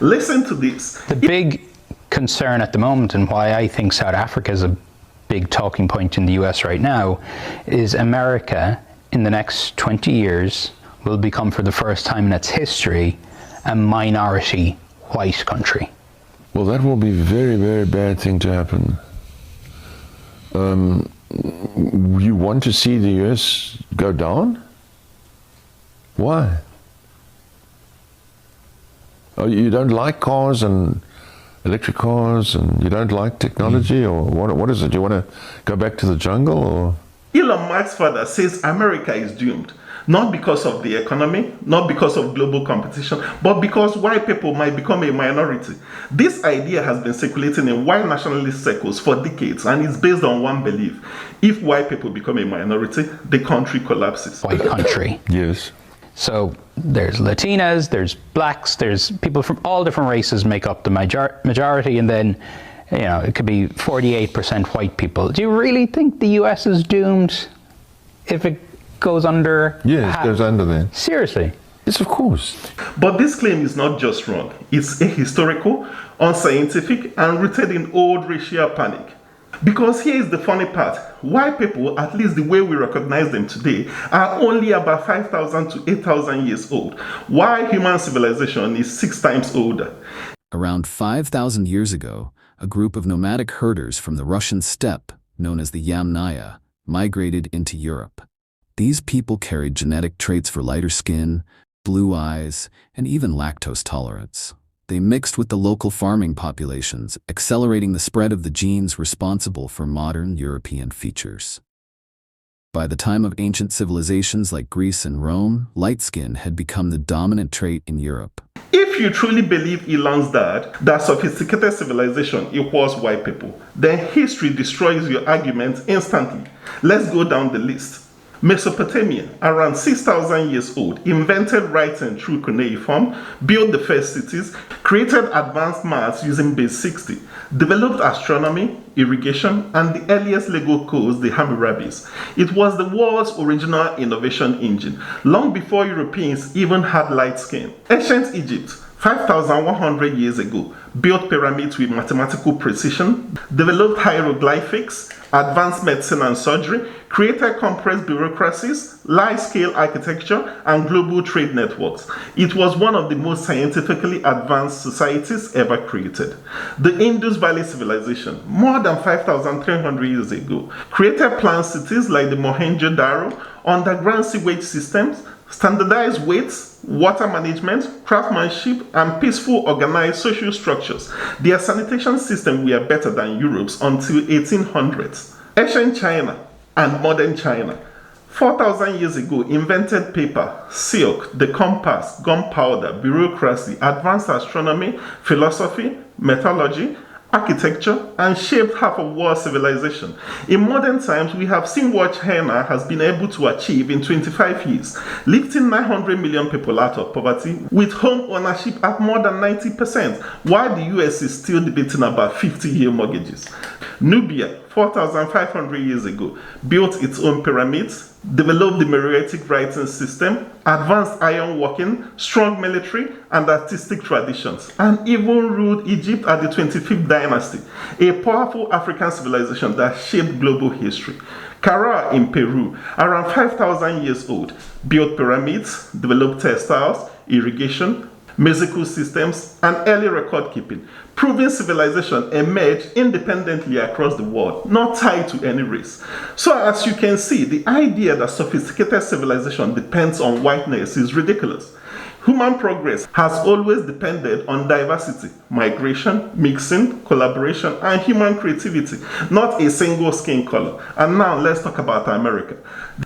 Listen to this. The big concern at the moment, and why I think South Africa is a big talking point in the US right now, is America in the next 20 years will become, for the first time in its history, a minority white country. Well, that will be a very, very bad thing to happen. You want to see the US go down? Why? Oh, you don't like cars and electric cars, and you don't like technology, or what is it? You want to go back to the jungle, or? Elon Musk's father says America is doomed, not because of the economy, not because of global competition, but because white people might become a minority. This idea has been circulating in white nationalist circles for decades, and is based on one belief: if white people become a minority, the country collapses. White country. Yes. So there's Latinas, there's blacks, there's people from all different races make up the majority, and then, you know, it could be 48% white people. Do you really think the US is doomed if it goes under? Yes, it goes under then. Seriously? Yes, of course. But this claim is not just wrong. It's ahistorical, unscientific, and rooted in old racial panic. Because here is the funny part: white people, at least the way we recognize them today, are only about 5,000 to 8,000 years old, while human civilization is 6 times older. Around 5,000 years ago, a group of nomadic herders from the Russian steppe, known as the Yamnaya, migrated into Europe. These people carried genetic traits for lighter skin, blue eyes, and even lactose tolerance. They mixed with the local farming populations, accelerating the spread of the genes responsible for modern European features. By the time of ancient civilizations like Greece and Rome, light skin had become the dominant trait in Europe. If you truly believe Elon's dad, that sophisticated civilization equals white people, then history destroys your argument instantly. Let's go down the list. Mesopotamia, around 6,000 years old, invented writing through cuneiform, built the first cities, created advanced maths using base 60, developed astronomy, irrigation, and the earliest Lego codes, the Hammurabis. It was the world's original innovation engine, long before Europeans even had light skin. Ancient Egypt, 5,100 years ago, built pyramids with mathematical precision, developed hieroglyphics, advanced medicine and surgery, created compressed bureaucracies, large-scale architecture, and global trade networks. It was one of the most scientifically advanced societies ever created. The Indus Valley civilization, more than 5,300 years ago, created planned cities like the Mohenjo-Daro, underground sewage systems, standardized weights, water management, craftsmanship, and peaceful organized social structures. Their sanitation system were better than Europe's until 1800s. Ancient China and modern China, 4,000 years ago, invented paper, silk, the compass, gunpowder, bureaucracy, advanced astronomy, philosophy, metallurgy, architecture, and shaped half of world civilization. In modern times, we have seen what China has been able to achieve in 25 years, lifting 900 million people out of poverty with home ownership at more than 90%, while the US is still debating about 50-year mortgages. Nubia, 4,500 years ago, built its own pyramids, developed the Meroitic writing system, advanced iron working, strong military and artistic traditions, and even ruled Egypt at the 25th dynasty, a powerful African civilization that shaped global history. Kara in Peru, around 5,000 years old, built pyramids, developed textiles, irrigation, musical systems, and early record keeping, proving civilization emerged independently across the world, not tied to any race. So as you can see, the idea that sophisticated civilization depends on whiteness is ridiculous. Human progress has always depended on diversity, migration, mixing, collaboration, and human creativity, not a single skin color. And now let's talk about America.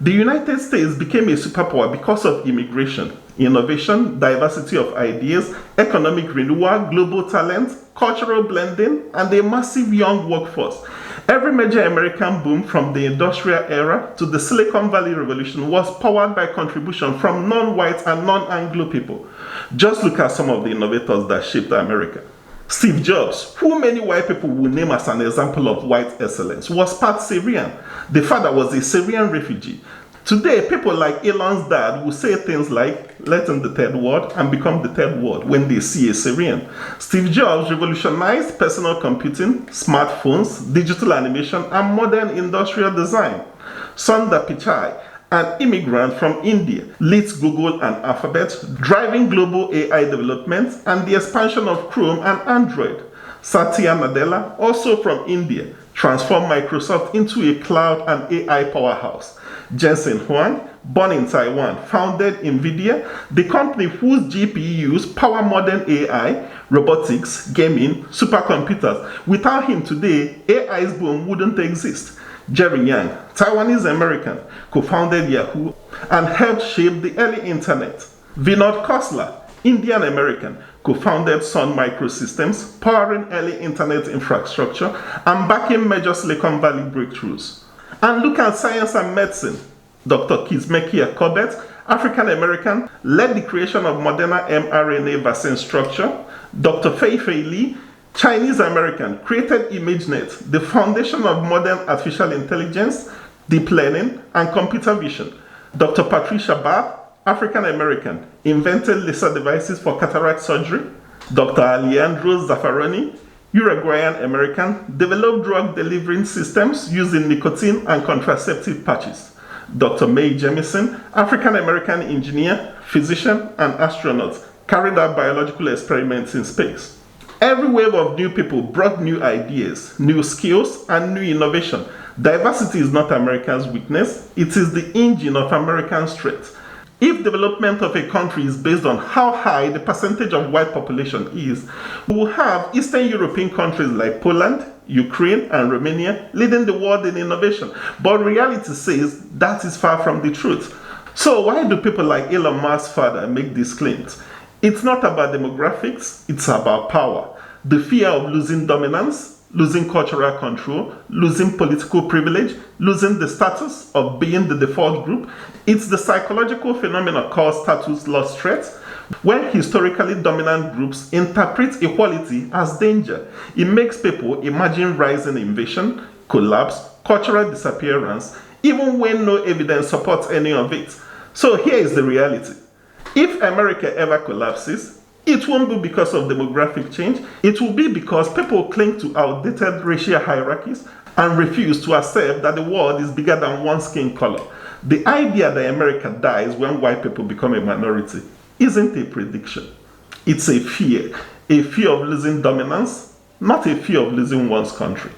The United States became a superpower because of immigration, innovation, diversity of ideas, economic renewal, global talent, cultural blending, and a massive young workforce. Every major American boom from the industrial era to the Silicon Valley Revolution was powered by contribution from non-white and non-Anglo people. Just look at some of the innovators that shaped America. Steve Jobs, who many white people will name as an example of white excellence, was part Syrian. The father was a Syrian refugee. Today, people like Elon's dad will say things like, "Let in the third world," and become the third world when they see a Syrian. Steve Jobs revolutionized personal computing, smartphones, digital animation, and modern industrial design. Sundar Pichai, an immigrant from India, leads Google and Alphabet, driving global AI development and the expansion of Chrome and Android. Satya Nadella, also from India, transformed Microsoft into a cloud and AI powerhouse. Jensen Huang, born in Taiwan, founded NVIDIA, the company whose GPUs power modern AI, robotics, gaming, supercomputers. Without him today, AI's boom wouldn't exist. Jerry Yang, Taiwanese American, co-founded Yahoo and helped shape the early internet. Vinod Khosla, Indian American, co-founded Sun Microsystems, powering early internet infrastructure and backing major Silicon Valley breakthroughs. And look at science and medicine. Dr. Kizzmekia Corbett, African American, led the creation of Moderna mRNA vaccine structure. Dr. Fei-Fei Li, Chinese American, created ImageNet, the foundation of modern artificial intelligence, deep learning, and computer vision. Dr. Patricia Bath, African American, invented laser devices for cataract surgery. Dr. Alejandro Zaffaroni, Uruguayan American, developed drug delivering systems using nicotine and contraceptive patches. Dr. Mae Jemison, African American engineer, physician, and astronaut, carried out biological experiments in space. Every wave of new people brought new ideas, new skills, and new innovation. Diversity is not America's weakness, it is the engine of American strength. If development of a country is based on how high the percentage of white population is, we will have Eastern European countries like Poland, Ukraine, and Romania leading the world in innovation. But reality says that is far from the truth. So why do people like Elon Musk's father make these claims? It's not about demographics, it's about power. The fear of losing dominance, losing cultural control, losing political privilege, losing the status of being the default group. It's the psychological phenomenon called status loss threat, where historically dominant groups interpret equality as danger. It makes people imagine rising invasion, collapse, cultural disappearance, even when no evidence supports any of it. So here is the reality. If America ever collapses, it won't be because of demographic change. It will be because people cling to outdated racial hierarchies and refuse to accept that the world is bigger than one skin color. The idea that America dies when white people become a minority isn't a prediction. It's a fear of losing dominance, not a fear of losing one's country.